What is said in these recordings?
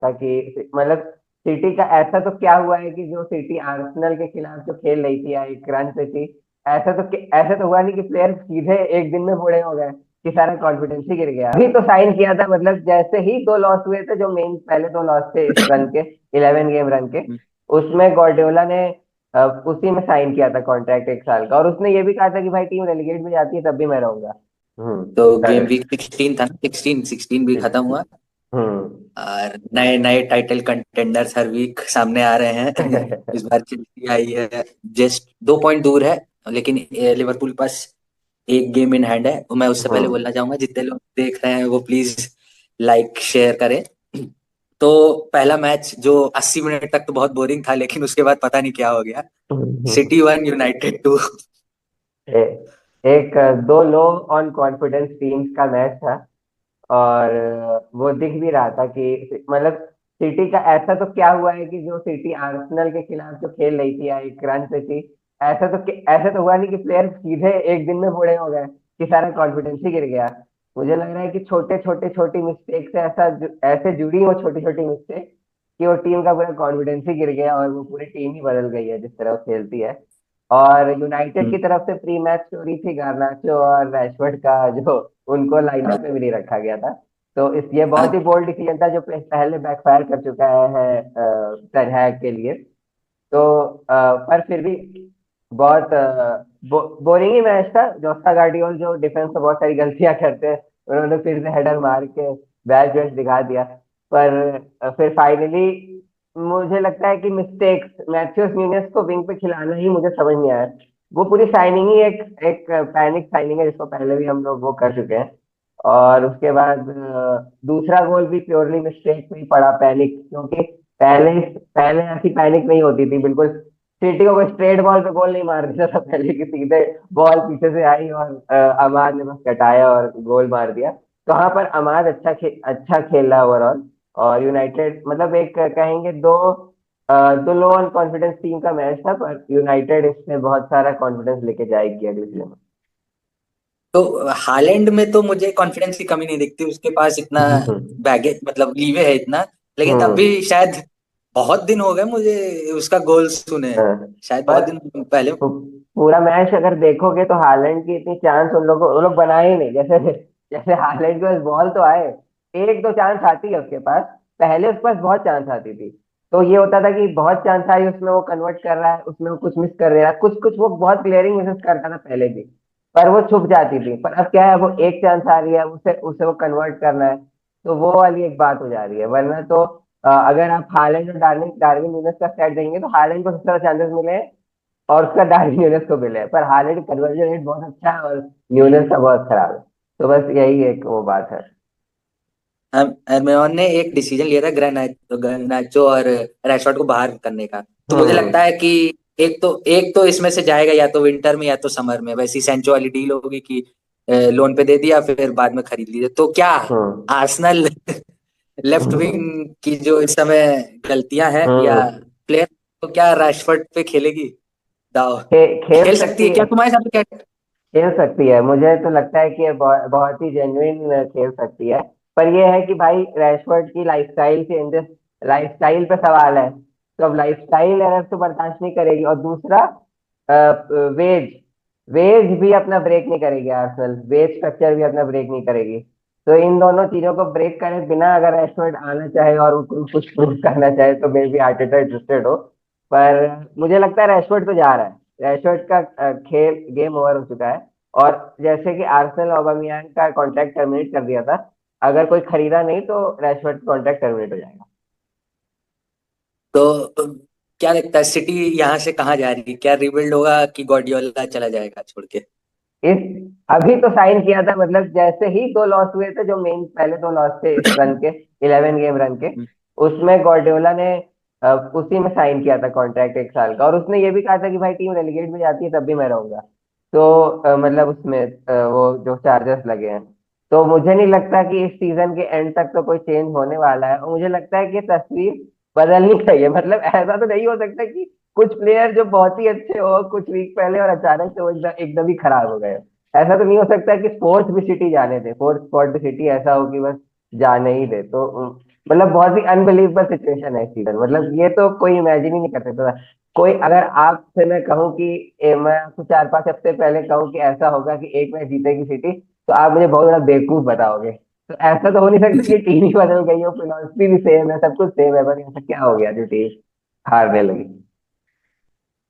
ताकि मतलब सिटी का ऐसा तो क्या हुआ है कि जो सिटी आर्सेनल के खिलाफ जो खेल रही थी या एक रन पे थी, ऐसा तो हुआ नहीं कि प्लेयर सीधे एक दिन में बूढ़े हो गए कि सारा कॉन्फिडेंस ही गिर गया। अभी तो साइन किया था, मतलब जैसे ही दो लॉस हुए थे, जो मेन पहले दो लॉस थे इस रन के, 11 गेम रन के, उसमें गॉर्डियोला ने उसी में साइन किया था कॉन्ट्रैक्ट 1 साल का, और उसने ये भी कहा था कि भाई टीम रेलीगेट में जाती है तब भी मैं रहूंगा। तो गेम हम्म। वीक 16 था ना, 16 भी खत्म हुआ। हम्म। और नए नए टाइटल कंटेंडर्स हर वीक सामने आ रहे हैं। इस बार चेल्सी आई है, जस्ट 2 पॉइंट दूर है, लेकिन लिवरपूल के पास एक गेम इन हैंड है। तो मैं उससे पहले हम्म। बोलना चाहूंगा, जितने लोग देख रहे हैं वो प्लीज लाइक शेयर करें। तो पहला मैच जो 80 मिनट तक तो बहुत बोरिंग था, लेकिन उसके बाद पता नहीं क्या हो गया। हम्म। City 1 United 2। ए, एक दो लो ऑन कॉन्फिडेंस टीम्स का मैच था, और वो दिख भी रहा था कि मतलब सिटी का ऐसा तो क्या हुआ है कि जो सिटी आर्सेनल के खिलाफ जो खेल रही थी या एक रन पे थी, ऐसा तो हुआ नहीं कि प्लेयर सीधे एक दिन में बूढ़े हो गए कि सारा कॉन्फिडेंस ही गिर गया। मुझे लग रहा है कि छोटे छोटे छोटी मिस्टेक से ऐसे जुड़ी हो छोटी छोटी मिस्टेक कि वो टीम का पूरा कॉन्फिडेंस ही गिर गया, और वो पूरी टीम ही बदल गई है जिस तरह वो खेलती है। और यूनाइटेड की तरफ से प्री मैच स्टोरी थी गार्नाचो और रैशफोर्ड का, जो उनको लाइनअप में भी नहीं रखा गया था। तो इस ये बहुत ही बोल्ड डिसीजन था, जो पहले बैकफायर कर चुका है टेन के लिए। तो पर फिर भी बहुत बोरिंग ही मैच था। जोस्ता गार्डियोल जो डिफेंस में बहुत सारी गलतियां करते हैं, उन्होंने फिर से हेडर मार के बैच वैच दिखा दिया। पर फिर फाइनली मुझे लगता है कि मिस्टेक्स मैथ्यूस न्यूनेस को विंग पे खिलाना ही मुझे समझ नहीं आया। वो पूरी साइनिंग ही एक एक पैनिक साइनिंग है, जिसको पहले भी हम लोग वो कर चुके हैं। और उसके बाद दूसरा गोल भी प्योरली मिस्टेक में ही पड़ा, पैनिक, क्योंकि पहले पहले ऐसी पैनिक नहीं होती थी बिल्कुल। सिटी को कोई स्ट्रेट बॉल पे गोल नहीं मार दिया था पहले, की सीधे बॉल पीछे से आई और अमाद ने बस कटाया और गोल मार दिया। तो हाँ, पर अमाद अच्छा खेल रहा ओवरऑल। और यूनाइटेड मतलब एक कहेंगे दो लो ऑन कॉन्फिडेंस टीम का मैच था, पर यूनाइटेड इसमें बहुत सारा कॉन्फिडेंस लेके जाएगी अगले सीजन तो हालैंड में तो मुझे कॉन्फिडेंस की कमी नहीं दिखती, उसके पास इतना में। बैगेज मतलब लीवे है इतना। लेकिन तब हम्म। भी शायद बहुत दिन हो गए मुझे उसका गोल सुने। हाँ, शायद बहुत पर दिन पहले। पूरा मैच अगर देखोगे तो हालैंड की इतनी चांस उन लोग बनाए ही नहीं। जैसे जैसे हालैंड के पास बॉल तो आए, एक दो चांस आती है उसके पास, पहले उसके पास बहुत चांस आती थी। तो ये होता था कि बहुत चांस आई, उसमें वो कन्वर्ट कर रहा है, उसमें वो कुछ मिस कर रहा है, कुछ कुछ वो बहुत क्लियरिंग मिसेस करता था पहले भी, पर वो छुप जाती थी। पर अब क्या है, वो एक चांस आ रही है, उसे उसे वो कन्वर्ट करना है, तो वो वाली एक बात हो जा रही है। वरना तो अगर आप हालैंड और डार्विन डार्विन न्यूनेस का सेट देंगे तो हालैंड को सबसे ज्यादा चांसेस मिले हैं, और उसका डार्विन न्यूनेस को मिले हैं। पर हालैंड कन्वर्जन रेट बहुत अच्छा है और न्यूनेस का बहुत खराब है। तो बस यही एक वो बात है। हरमोन ने एक डिसीजन लिया था ग्रेनाचो और रैशफोर्ड को बाहर करने का। तो मुझे लगता हम्म। है कि एक तो इसमें से जाएगा, या तो विंटर में या तो समर में। वैसी सेंचो वाली डील होगी कि लोन पे दे दिया फिर बाद में खरीद लीजिए। तो क्या हम्म। आर्सेनल लेफ्ट हम्म। विंग की जो इस समय गलतियां हैं, या हम्म। प्लेयर, तो क्या रैशफोर्ड पे खेलेगी दाव? खेल खेल सकती सकती है है। क्या तुम्हारे हिसाब से, क्या? खेल सकती है, मुझे तो लगता है कि ये बहुत ही जेन्युइन खेल सकती है। पर ये है कि भाई रैशफोर्ड की लाइफस्टाइल चेंजेस, लाइफस्टाइल पे सवाल है। तो अब लाइफस्टाइल एरर तो बर्दाश्त नहीं करेगी, और दूसरा वेज वेज भी अपना ब्रेक नहीं करेगी, आर्सेनल वेज स्ट्रक्चर भी अपना ब्रेक नहीं करेगी। तो इन दोनों चीजों को ब्रेक करे बिना अगर रैशफोर्ड आना चाहे और वो कुछ प्रूव करना चाहे, तो मे बी आर्टेटा इंटरेस्टेड हो। पर मुझे लगता है रैशफोर्ड तो जा रहा है। रैशफोर्ड का खेल गेम ओवर हो चुका है। और जैसे कि आर्सेनल ओबामियांग का कॉन्ट्रैक्ट टर्मिनेट कर दिया था, अगर कोई खरीदा नहीं तो रैशफोर्ड का कॉन्ट्रैक्ट टर्मिनेट हो जाएगा। तो क्या लगता है, सिटी यहाँ से कहाँ जा रही है? क्या रिबिल्ड होगा कि गॉर्डियोला चला जाएगा छोड़ के? इस अभी तो साइन किया था, मतलब जैसे ही दो लॉस हुए थे, जो मेन पहले दो लॉस थे इस रन के, 11 गेम रन के, उसमें गॉर्डियोला ने उसी में साइन किया था कॉन्ट्रैक्ट 1 साल का, और उसने ये भी कहा था कि भाई टीम रेलीगेट में जाती है तब भी मैं रहूंगा। तो मतलब उसमें वो जो चार्जेस लगे हैं, तो मुझे नहीं लगता कि इस सीजन के एंड तक तो कोई चेंज होने वाला है। और मुझे लगता है कि तस्वीर बदलनी चाहिए। मतलब ऐसा तो नहीं हो सकता कि कुछ प्लेयर जो बहुत ही अच्छे हो कुछ वीक पहले और अचानक से वो एकदम ही खराब हो गए। ऐसा तो नहीं हो सकता कि फोर्थ भी सिटी जाने दे, फोर्थ स्पॉट भी सिटी ऐसा हो कि बस जाने ही दे। तो मतलब बहुत ही अनबिलीवेबल सिचुएशन है इस सीजन, मतलब ये तो कोई इमेजिन ही नहीं कर सकता था। कोई अगर आपसे मैं कहूँ कि मैं आपको 4-5 हफ्ते पहले कहूँ कि ऐसा होगा कि एक मैच जीतेगी सिटी, तो आप मुझे बहुत बड़ा बेवकूफ बताओगे। तो ऐसा तो हो नहीं सकता कि टीम ही बदल गई हो, फिलोसफी भी सेम है, सब कुछ सेम है, पर ऐसा क्या हो गया जो टीम हारने लगी।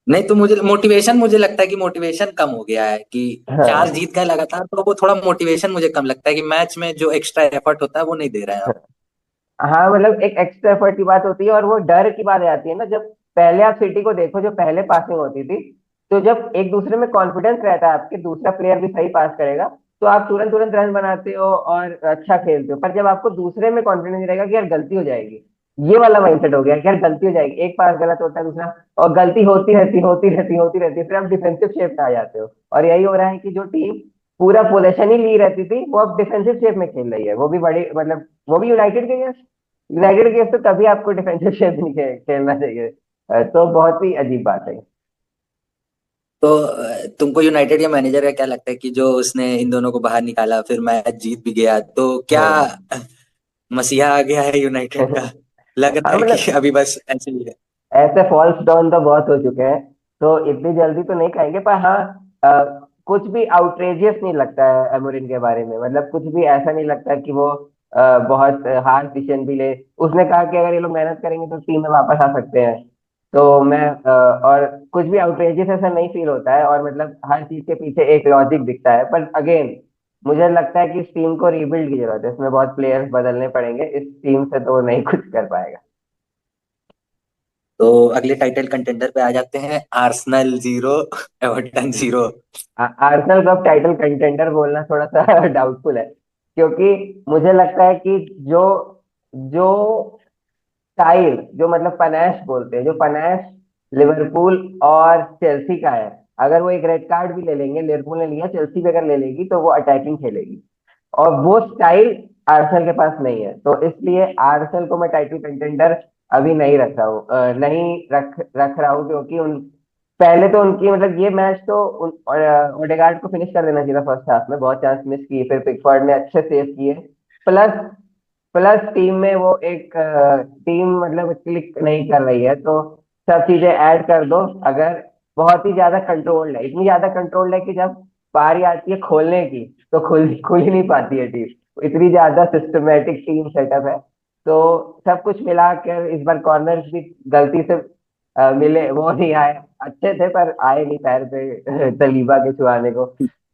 नहीं तो मुझे लगता है कि मोटिवेशन कम हो गया है कि चार हाँ। जीत गए लगातार, तो वो थोड़ा मोटिवेशन मुझे कम लगता है कि मैच में जो एक्स्ट्रा एफर्ट होता है वो नहीं दे रहे हैं आप। हाँ मतलब एक एक्स्ट्रा एफर्ट की बात होती है, और वो डर की बात आ जाती है ना, जब पहले आप सिटी को देखो, जो पहले पासिंग होती थी, तो जब एक दूसरे में कॉन्फिडेंस रहता है आपके, दूसरा प्लेयर भी सही पास करेगा, तो आप तुरंत तुरंत रन बनाते हो और अच्छा खेलते हो। पर जब आपको दूसरे में कॉन्फिडेंस नहीं रहेगा कि यार गलती हो जाएगी, ये वाला माइंडसेट हो गया कि यार गलती हो जाएगी, एक पास गलत होता है दूसरा, और गलती होती रहती है, फिर आप डिफेंसिव शेप में आ जाते हो। और यही हो रहा है कि जो टीम पूरा पोजीशन ही ली रहती थी, वो अब डिफेंसिव शेप में खेल रही है, वो भी बड़ी मतलब वो भी यूनाइटेड के against। यूनाइटेड के तो कभी आपको डिफेंसिव शेप नहीं खेलना चाहिए। तो बहुत ही अजीब बात है। तो तुमको यूनाइटेड के मैनेजर का क्या लगता है कि जो उसने इन दोनों को बाहर निकाला फिर मैच जीत भी गया, तो क्या हाँ। मसीहा आ गया है यूनाइटेड का? लग रहा हाँ है कि मतलब अभी बस ऐसे ही है। ऐसे फॉल्स डाउन तो बहुत हो चुके हैं, तो इतनी जल्दी तो नहीं कहेंगे, पर हाँ कुछ भी आउटरेजियस नहीं लगता है एमोरिम के बारे में, मतलब कुछ भी ऐसा नहीं लगता कि वो बहुत हार्श डिसीजन भी ले। उसने कहा कि अगर ये लोग मेहनत करेंगे तो टीम में वापस आ सकते हैं। तो मैं और कुछ भी आउटरेजियस ऐसा नहीं फील होता है, और मतलब हर चीज के पीछे एक लॉजिक दिखता है। पर अगेन मुझे लगता है कि इस टीम को रीबिल्ड की जरूरत है, इसमें बहुत प्लेयर्स बदलने पड़ेंगे, इस टीम से तो नहीं कुछ कर पाएगा। तो अगले टाइटल कंटेंडर पे आ जाते हैं, आर्सेनल 0 एवर्टन 0। आर्सेनल को अब टाइटल कंटेंडर बोलना थोड़ा सा डाउटफुल है, क्योंकि मुझे लगता है कि जो जो स्टाइल, जो मतलब पनैश बोलते हैं, जो पनैश लिवरपूल और चेल्सी का है, अगर वो एक रेड कार्ड भी ले लेंगे, लिवरपूल ने लिया, चेल्सी भी अगर ले लेगी, तो वो अटैकिंग खेलेगी, और वो स्टाइल आर्सेनल के पास नहीं है। तो इसलिए आर्सेनल को मैं टाइटल कंटेंडर अभी नहीं रख रहा हूँ, नहीं रख रहा हूँ, क्योंकि उन पहले तो उनकी मतलब ये मैच तो ओडेगार्ड को फिनिश कर देना चाहिए था फर्स्ट हाफ में, बहुत चांस मिस किए, फिर पिकफोर्ड ने अच्छे सेव किए। प्लस प्लस टीम में वो एक टीम मतलब क्लिक नहीं कर रही है, तो सब चीजें ऐड कर दो। अगर बहुत ही ज्यादा कंट्रोल्ड है, इतनी ज्यादा कंट्रोल्ड है कि जब बारी आती है खोलने की, तो खुल ही नहीं पाती है टीम, इतनी ज्यादा सिस्टमेटिक टीम सेटअप है। तो सब कुछ मिलाकर इस बार कॉर्नर भी गलती से मिले, वो नहीं आए, अच्छे थे पर आए नहीं पैर पे सलीबा के छुआने को।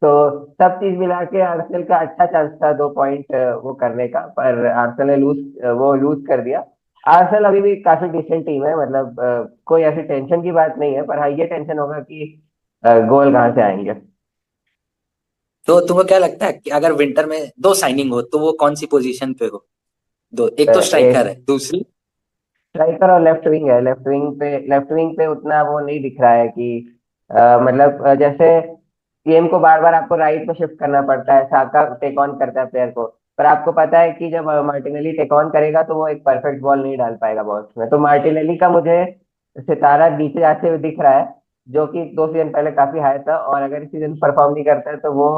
तो सब चीज मिला के आर्सेनल का अच्छा चांस था 2 पॉइंट वो करने का, पर आर्सेनल ने वो लूज कर दिया। आर्सेनल अभी भी काफी डिसेंट टीम है, मतलब कोई ऐसी टेंशन की बात नहीं है, पर हाँ ये टेंशन होगा कि गोल कहाँ से आएंगे। तो तुमको क्या लगता है कि अगर विंटर में दो साइनिंग हो तो वो कौन सी पोजीशन पे हो? दो, एक तो एक स्ट्राइकर है, दूसरी स्ट्राइकर और लेफ्ट विंग है। लेफ्ट विंग पे उतना वो नहीं दिख रहा है कि मतलब जैसे गेम को बार बार आपको राइट में शिफ्ट करना पड़ता है, साका टेक ऑन करता है प्लेयर को, पर आपको पता है कि जब मार्टिनेली टेक ऑन करेगा तो वो एक परफेक्ट बॉल नहीं डाल पाएगा बॉक्स में। तो मार्टिनेली का मुझे सितारा नीचे जाते हुए दिख रहा है, जो कि 2 सीजन पहले काफी हाई था, और अगर इस सीजन परफॉर्म नहीं करता है तो वो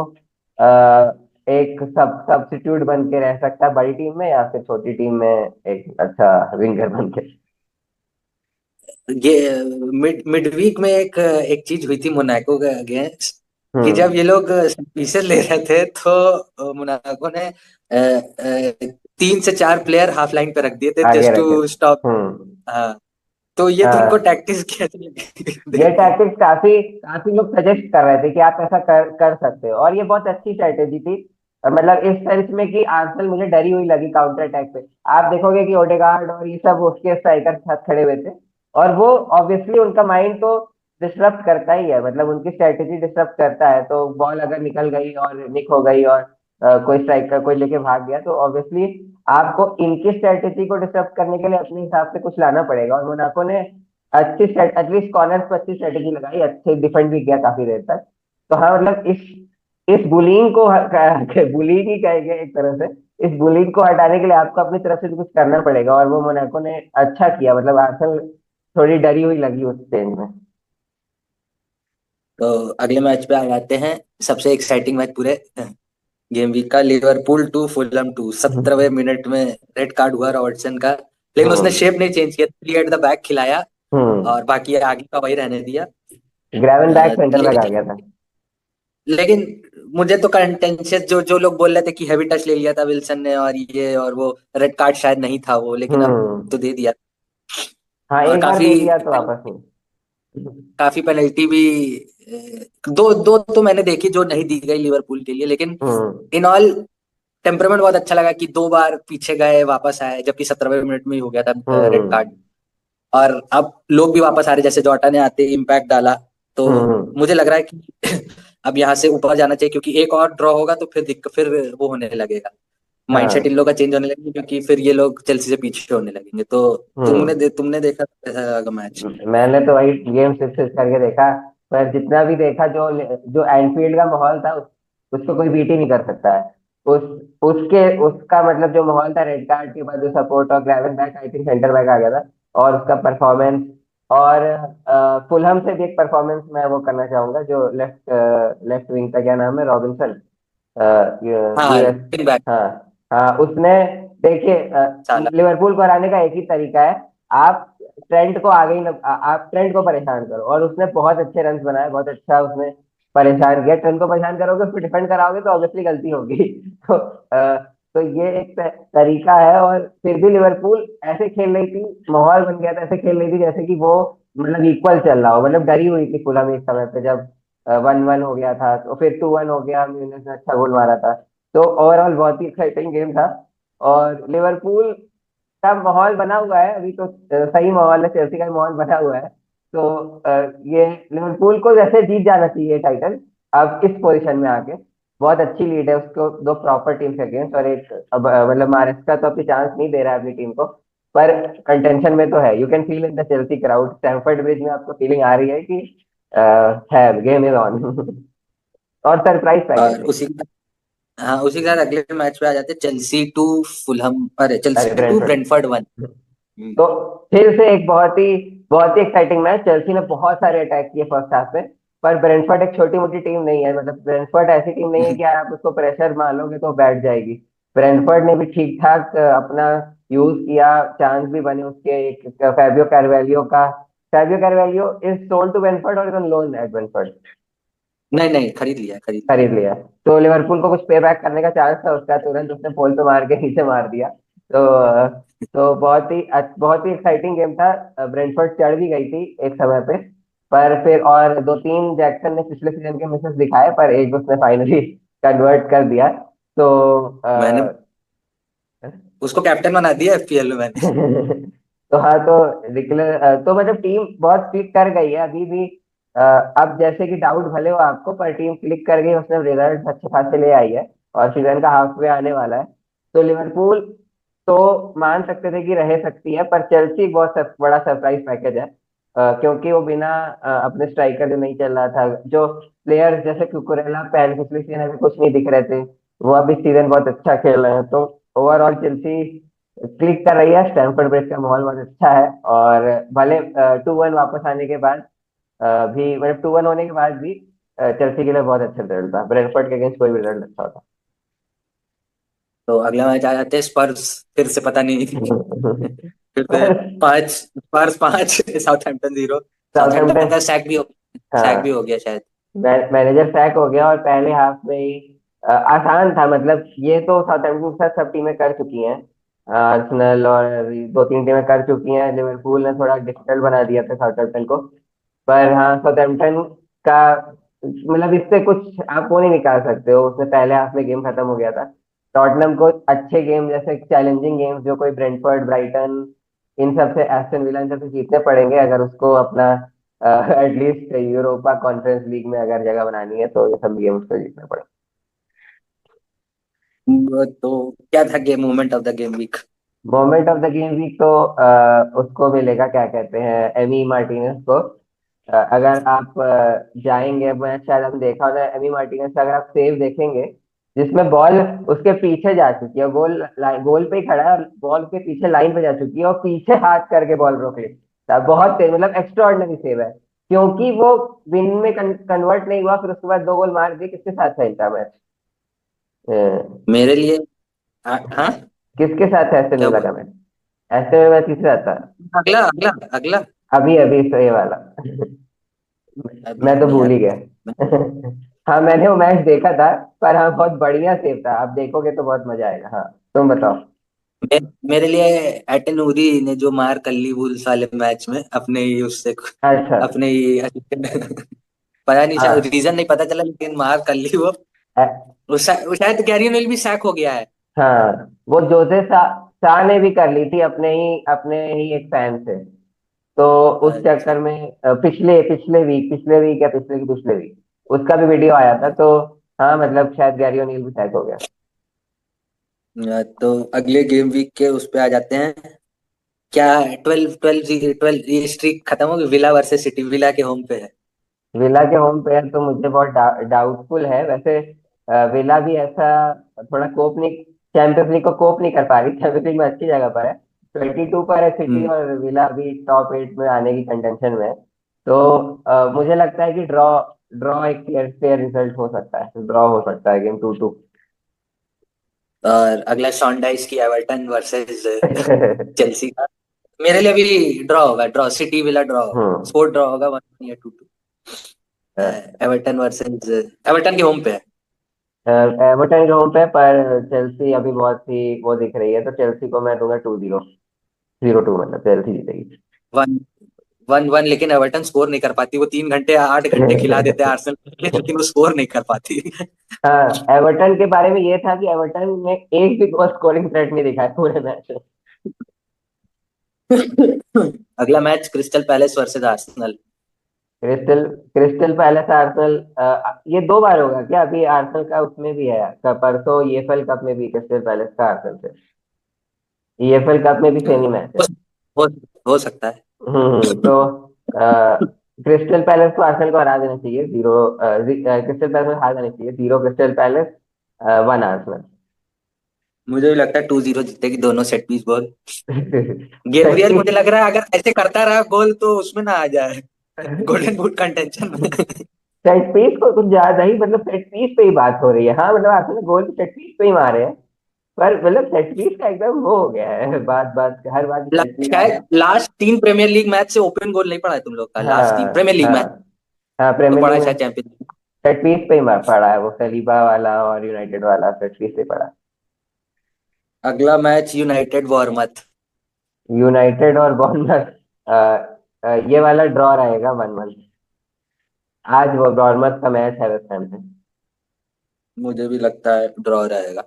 एक सब्स्टिट्यूट बन के रह सकता है बड़ी टीम में, या फिर छोटी टीम में एक अच्छा विंगर बन के। ये मिड वीक में एक एक चीज हुई थी मोनाको के अगेंस्ट, कि जब हम्म। ये लोग पीछे ले रहे थे तो मोनाको ने 3 से 4 प्लेयर हाफ लाइन पे रख दिए थे आगे जस्ट रखे। To stop. हम्म। हाँ, तो ये तुमको हाँ टैक्टिस कैसे लगी ये देख के? टैक्टिक्स काफी काफी लोग सजेस्ट कर रहे थे कि आप ऐसा कर सकते हो, और ये बहुत अच्छी स्ट्रेटेजी थी। मतलब इस सेंस में कि आर्सेनल मुझे डरी हुई लगी काउंटर अटैक पे। आप देखोगे कि ओडेगार्ड और ये सब उसके स्ट्राइकर के साथ खड़े हुए थे, और वो ऑब्वियसली उनका माइंड तो डिस्टर्ब करता ही है, मतलब उनकी स्ट्रेटेजी डिस्टर्ब करता है। तो बॉल अगर निकल गई और निक हो गई, और कोई स्ट्राइकर कोई लेके भाग गया, तो ऑब्वियसली आपको इनकी स्ट्रेटेजी को डिस्टर्ब करने के लिए अपने हिसाब से कुछ लाना पड़ेगा, और मोनाको ने अच्छी सेट एटलीस्ट कॉर्नर पे अच्छी स्ट्रेटेजी लगाई, अच्छे डिफेंड भी किया काफी देर तक। तो हाँ मतलब इस बुलिंग को बुलिंग ही कहेंगे एक तरह से, इस बुलिंग को हटाने के लिए आपको अपनी तरफ से भी कुछ करना पड़ेगा, और वो मोनाको ने अच्छा किया, मतलब आर्सेनल थोड़ी डरी हुई लगी उस स्टेज में। तो अगले मैच पे आ जाते हैं, सबसे एक्साइटिंग मैच पूरे गेम वीक का लिवरपूल 2 फुलहम 2, 17वें मिनट में रेड कार्ड हुआ रॉबर्टसन का। लेकिन उसने हम्म। शेप नहीं चेंज किया, 3 एट द बैक खिलाया हम्म। और बाकी आगे का वही रहने दिया। ग्रेवन बैक सेंटर बैक आ लेकिन गया था। लेकिन मुझे तो कंटेंशियस, जो जो लोग बोल रहे थे कि हैवी टच ले लिया था विल्सन ने और ये और वो, रेड कार्ड शायद नहीं था वो, लेकिन अब हम्म। तो दे दिया। हाँ, और एक बार काफी दे दिया तो वापस नहीं। काफी पेनल्टी भी, दो दो तो मैंने देखी जो नहीं दी गई लिवरपूल के लिए, लेकिन हम्म। इन ऑल टेम्परामेंट बहुत अच्छा लगा कि 2 बार पीछे गए वापस आए, जबकि 17वें मिनट में ही हो गया था रेड कार्ड। हम्म। और अब लोग भी वापस आ रहे, जैसे जोटा ने आते इम्पैक्ट डाला। तो हम्म। मुझे लग रहा है कि अब यहाँ से ऊपर जाना चाहिए, क्योंकि एक और ड्रॉ होगा तो फिर वो होने लगेगा, माइंडसेट इन हाँ। लोग का चेंज होने लगेगा, क्योंकि फिर ये लोग चेल्सी से पीछे होने लगेंगे। तो हम्म। तुमने देखा कैसा मैच? मैंने तो वही गेम सिर्फ सिर्फ करके देखा। पर जितना भी देखा, जो जो एनफील्ड का माहौल था, उसको कोई बीट ही नहीं कर सकता है। उस उसके उसका मतलब जो माहौल था रेड कार्ड के बाद, जो सपोर्ट और ग्रेवन back I think centre back आ गया था, और उसका परफॉर्मेंस, और फुलहम से भी एक परफॉर्मेंस मैं वो करना चाहूंगा, जो लेफ्ट लेफ्ट विंग का क्या नाम है, रॉबिन्सन, हाँ, यूएस। बैक हाँ। हाँ, उसने, देखिए, साला। लिवरपूल को हराने का एक ही तरीका है। आप ट्रेंट को आगे ही आप ट्रेंट को परेशान करो, और उसने बहुत अच्छे रन बनाए, बहुत अच्छा उसने परेशान किया। ट्रेंट को परेशान करोगे, उसको डिफेंड कराओगे तो ऑब्वियसली गलती होगी। तो तो ये एक तरीका है। और फिर भी लिवरपूल ऐसे खेल रही थी, माहौल बन गया था, ऐसे खेल रही थी जैसे कि वो मतलब इक्वल चल रहा हो, मतलब डरी हुई थी फुलहम एक समय पे, जब 1-1 हो गया था, तो फिर 2-1 हो गया, म्यूनिस ने अच्छा गोल मारा था। तो ओवरऑल बहुत ही एक्साइटिंग गेम था। और लिवरपूल का माहौल बना हुआ है अभी तो, सही माहौल है, चेल्सी का भी माहौल बना हुआ है। तो ये लिवरपूल को जैसे जीत जाना चाहिए टाइटल, अब इस पोजीशन में आके। बहुत अच्छी लीड है उसको, दो प्रॉपर टीम के अगेंस्ट, और एक अब मतलब महाराष्ट्र तो अभी चांस नहीं दे रहा है अपनी टीम को, पर कंटेंशन में तो है। You can feel in the Chelsea crowd, Stamford bridge में आपको फीलिंग आ रही है कि है, गेम इज ऑन। और सरप्राइज पैकेज और है। हाँ, उसी के साथ अगले मैच पे आ जाते हैं, चेल्सी 2 फुलहम, अरे अरे, चेल्सी 2 ब्रेंटफोर्ड। ब्रेंटफोर्ड 1। तो फिर से एक बहुत ही एक्साइटिंग मैच। चेल्सी ने बहुत सारे अटैक किए फर्स्ट हाफ में, पर ब्रेंटफोर्ड एक छोटी मोटी टीम नहीं है, मतलब ब्रेंटफोर्ड ऐसी टीम नहीं है कि यार आप उसको प्रेशर मारोगे तो बैठ जाएगी। ब्रेंटफोर्ड ने भी ठीक ठाक अपना यूज किया, चांस भी बने उसके। एक Fabio Carvalho is sold to Brentford or is on loan at Brentford. नहीं नहीं, खरीद लिया, खरीद लिया। खरीद लिया। तो लिवरपूल को कुछ पे बैक करने का चांस था उसका, तुरंत उसने पोल पे मार के नीचे मार दिया। तो तो बहुत ही एक्साइटिंग गेम था। ब्रेंटफोर्ड चढ़ भी गई थी एक समय पे, पर फिर और दो तीन जैक्सन ने पिछले सीजन के मिसेस दिखाए, पर एक उसने फाइनली कन्वर्ट कर दिया। तो मैंने उसको कैप्टन बना दिया एफपीएल में मैंने। तो हाँ, तो निकले, तो मतलब टीम बहुत क्लिक कर गई है अभी भी। अ, अब जैसे कि डाउट भले हो आपको, पर टीम क्लिक कर गई, उसने रिजल्ट अच्छे खासे ले आई है, और सीजन का हाफ वे आने वाला है। तो लिवरपूल तो मान सकते थे कि रह सकती है, पर चेल्सी एक बहुत बड़ा सरप्राइज पैकेज है। क्योंकि वो बिना अपने स्ट्राइकर जो नहीं चल रहा था, जो प्लेयर्स जैसे कुकुरेला पहले पिछले सीजन ऐसे कुछ नहीं दिख रहे थे, वो अभी सीजन बहुत अच्छा खेल रहे हैं। तो ओवरऑल चेल्सी क्लिक कर रही है, स्टैमफोर्ड ब्रिज का माहौल बहुत अच्छा है। और भले 2-1 वापस आने के बाद भी, मतलब 2-1 होने के बाद भी चेल्सी के लिए बहुत अच्छा रिजल्ट था, ब्रेंटफोर्ड के अगेंस्ट कोई भी रिजल्ट अच्छा होता। तो अगला मैच आ जाते हैं स्पर्स, फिर से पता नहीं। फिर से पर 5 स्पर्स 5 साउथहैम्पटन 0। साउथहैम्पटन साउथहैम्पटन, का सैक भी हाँ, हो गया शायद। मैनेजर सैक हो गया, और पहले हाफ में ही आसान था। मतलब ये तो साउथहैम्पटन के साथ सब टीमें कर चुकी हैं, आर्सेनल और दो तीन टीमें कर चुकी हैं। लिवरपूल ने थोड़ा डिफिकल्ट बना दिया था साउथहैम्पटन को। पर हाँ, साउथहैम्पटन का मतलब इससे कुछ आप वो नहीं निकाल सकते हो, उसने पहले हाफ में गेम खत्म हो गया था। टॉटनहम को अच्छे गेम, जैसे चैलेंजिंग गेम्स जो कोई ब्रेंटफोर्ड, ब्राइटन, इन सब से, एस्टन विला, इन सब से जीतने पड़ेंगे अगर उसको अपना एटलीस्ट यूरोपा कॉन्फ्रेंस लीग में अगर जगह बनानी है, तो ये सब गेम उसको जीतने पड़ेंगे। तो क्या था game moment of the game week? Moment of the game week तो उसको मिलेगा, क्या कहते हैं, एमी मार्टिनेज को। अगर आप जाएंगे मैच, शायद हम देखा होगा एमी मार्टिनेज का, अगर आप सेव देखेंगे, जिसमें बॉल उसके पीछे जा चुकी है, गोल पे ही खड़ा है, बॉल के पीछे लाइन पे जा चुकी है, और पीछे हाथ करके बॉल रोक लेता है। बहुत तेज, मतलब एक्स्ट्रा ऑर्डिनरी सेव है, क्योंकि वो विन में कन्वर्ट नहीं हुआ, फिर उसके बाद दो गोल मार दिए, किसके साथ खेलता मैच। अ, मेरे लिए हाँ। किसके साथ है एस्टन क्या विला बोल? का मैच? एस्टन विला किसके साथ था? अगला अगला अगला। अभी अभी तो ये वाला। अभी मैं तो नहीं भूल यार। ही गया। हाँ, मैंने वो मैच देखा था। पर हाँ, बहुत बढ़िया सेव था, आप देखोगे तो बहुत मजा आएगा। हाँ, तुम बताओ। मेरे लिए एटन उरी ने जो मार कर ली वुल्स वाले मैच में, अपने ही उससे, अच्छा। अपने ही assistant- पता नहीं, शायद हाँ। रीजन नहीं पता चला, लेकिन मार कर ली वो। अ- वो शायद गैरी नेल भी सैक हो गया है। हाँ, वो जोसे शाह ने भी कर ली थी अपने ही एक फैन से। तो उस अच्छा। चक्कर में पिछले वीक या पिछले वीक उसका भी वीडियो आया था। तो हाँ, मतलब शायद गैरी ओनील भी टैग हो गया। तो अगले गेम वीक के उस पे आ जाते हैं। क्या 12 12 ये स्ट्रीक खत्म होगी? विला वर्सेस सिटी, विला के होम पे है। विला के होम पे है तो मुझे बहुत डाउटफुल है वैसे। विला भी ऐसा थोड़ा कोप नहीं, चैंपियंस लीग को कोप नहीं कर पा रही। चैंपियंस लीग में अच्छी जगह पर है, 22 पर है सिटी, हम्म। और विला भी टॉप 8 में आने की कंटेंशन में है। तो मुझे लगता है कि ड्रॉ ड्रॉ एक फेयर फेयर रिजल्ट हो सकता है, ड्रॉ हो सकता है गेम 2-2। और अगला सॉन्डाइस की एवर्टन वर्सेस चेल्सी का। मेरे लिए भी ड्रॉ होगा, ड्रॉ, सिटी विला ड्रॉ होगा, हम्म। स्कोर ड्रॉ होगा 1 या 2-2। एवर्टन वर्सेस, एवर्टन के होम पे है। एवर्टन के होम पे, पर चेल्सी अभी बहुत ही वो दिख रही है, तो चेल्सी को मैं दूंगा 2-0। 0-2, मतलब चेल्सी जीतेगी। 1-1, लेकिन एवर्टन स्कोर नहीं कर पाती। वो 3 घंटे 8 घंटे खिला देते हैं आर्सेनल को, लेकिन वो स्कोर नहीं कर पाती। हाँ, एवर्टन के बारे में ये था कि एवर्टन ने एक भी गोल स्कोरिंग थ्रेट नहीं दिखाया पूरे मैच में। अगला match crystal palace versus Arsenal. Crystal crystal palace Arsenal, ये 2 बार होगा क्या? अभी आर्सेनल का उसमें भी है, परसों ईएफएल कप में भी क्रिस्टल पैलेस का आर्सेनल से। ईएफएल कप में भी सेम ही मैच है। हो, हो, हो सकता है। तो क्रिस्टल पैलेस को आर्सेनल को हरा देना चाहिए 0। क्रिस्टल पैलेस को हार देना चाहिए 0 क्रिस्टल पैलेस, 1 आर्सेनल। मुझे भी लगता है 2-0 जीतेगी, दोनों set piece ball. Set Gabriel मुझे पीस लग रहा है अगर ऐसे करता रहा गोल तो उसमें ना आ जाए, गोल्डन बूट कंटेंशन में। सेट पीस को कुछ ज्यादा ही, मतलब सेट पीस पे ही बात हो रही है। हाँ, मतलब आर्सेनल गोल सेट पीस पे ही मारे हैं। पर मतलब सेट पीस का एकदम वो हो गया है, बात बात हर बात सेट पीस आ शायद गया। लास्ट 3 प्रीमियर लीग मैच से ओपन गोल नहीं पड़ा है तुम लोग का, लास्ट 3 प्रीमियर हाँ, लीग मैच। हाँ, हाँ, तो प्रीमियर पड़ा लीग है में शायद चैंपियन। सेट पीस पे ही मार पड़ा है, वो सलीबा वाला और यूनाइटेड वाला सेट पीस पे पड़ा। अगला मैच यूनाइटेड वॉरमथ। यूनाइटेड और बॉurnemouth, ये वाला ड्रॉ रहेगा 1-1। आज वो बॉurnemouth का मैच है वेस्ट हैम से। मुझे भी लगता है ड्रॉ रहेगा।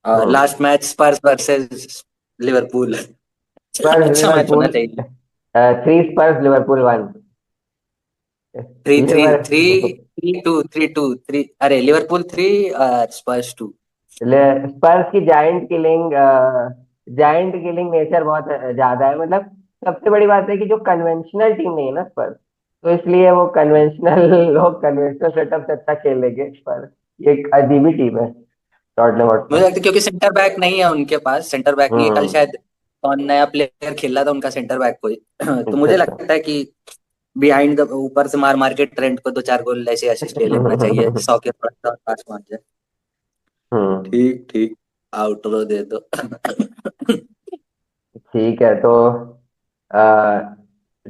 हम्म। लास्ट मैच स्पर्स वर्सेस लिवरपूल। स्पर्स अच्छा मैच होना लिवरपूल, चाहिए। 3 स्पर्स लिवरपूल 1। 3-3, लिवर 3-2, 3-2, 3, अरे लिवरपूल 3, स्पर्स 2। स्पर्स की जायंट किलिंग नेचर बहुत ज्यादा है, मतलब सबसे बड़ी बात है कि जो कन्वेंशनल टीम नहीं है ना स्पर्स, तो इसलिए वो कन्वेंशनल लोग कन्वेंशनल सेटअप से अच्छा खेल लेंगे। पर ये एक अजीब ही टीम है टॉटनहम मुझे हॉटस्पर। लगता है क्योंकि सेंटर बैक नहीं है उनके पास, सेंटर बैक नहीं है। कल हम्म। शायद कौन नया प्लेयर खेला था उनका सेंटर बैक कोई। तो अच्छा, मुझे अच्छा। लगता है कि बिहाइंड द ऊपर से मार मार के ट्रेंट को 2-4 गोल ऐसे असिस्ट ले लेना चाहिए, 100 के पास पहुंच जाए। हम्म। ठीक ठीक, आउटरो दे दो। ठीक है, तो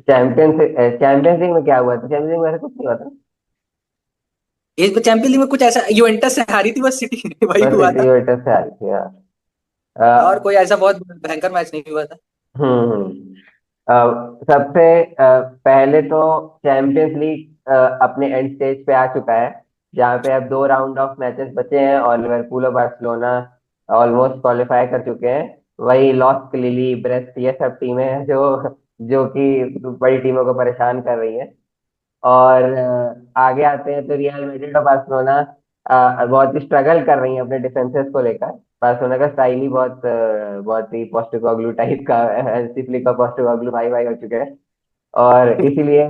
चैंपियंस लीग में क्या हुआ था? चैंपियंस लीग में ऐसा कुछ नहीं हुआ था। इस चैंपियंस लीग में कुछ ऐसा, यूवेंटस से हारी थी बस सिटी, वही बस हुआ सिटी था। वेटर से हारी थी, हाँ। और अ, कोई ऐसा बहुत भयंकर मैच नहीं हुआ था। हम्म। सबसे पहले तो चैंपियंस लीग अपने एंड स्टेज पे आ चुका है, जहाँ पे अब 2 राउंड ऑफ मैचेस बचे हैं और लिवरपूल और बार्सिलोना ऑलमोस्ट क्वालिफाई कर चुके हैं। वही लॉस, लिली, ब्रेस्ट, ये सब टीमें हैं जो जो कि बड़ी टीमों को परेशान कर रही हैं। और आगे आते हैं तो रियल मैड्रिड और बार्सिलोना बहुत ही स्ट्रगल कर रही हैं अपने डिफेंसेस को लेकर। बार्सिलोना का स्टाइल ही बहुत ही पोस्टेकोग्लू टाइप का है, हैंसी फ्लिक और पोस्टेकोग्लू भाई भाई हो चुके हैं। और इसीलिए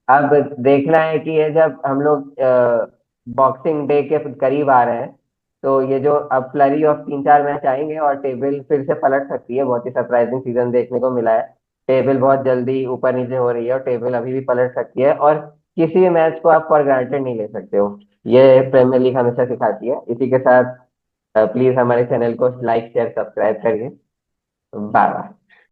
अब देखना है कि ये जब हम लोग बॉक्सिंग डे के करीब आ रहे हैं, तो ये जो अब फ्लरी ऑफ 3-4 मैच आएंगे और टेबल फिर से पलट सकती है। बहुत ही सरप्राइजिंग सीजन देखने को मिला है। टेबल बहुत जल्दी ऊपर नीचे हो रही है और टेबल अभी भी पलट सकती है, और किसी भी मैच को आप फॉर ग्रांटेड नहीं ले सकते हो। ये प्रीमियर लीग हमेशा सिखाती है। इसी के साथ प्लीज हमारे चैनल को लाइक शेयर सब्सक्राइब करिए। Bye bye.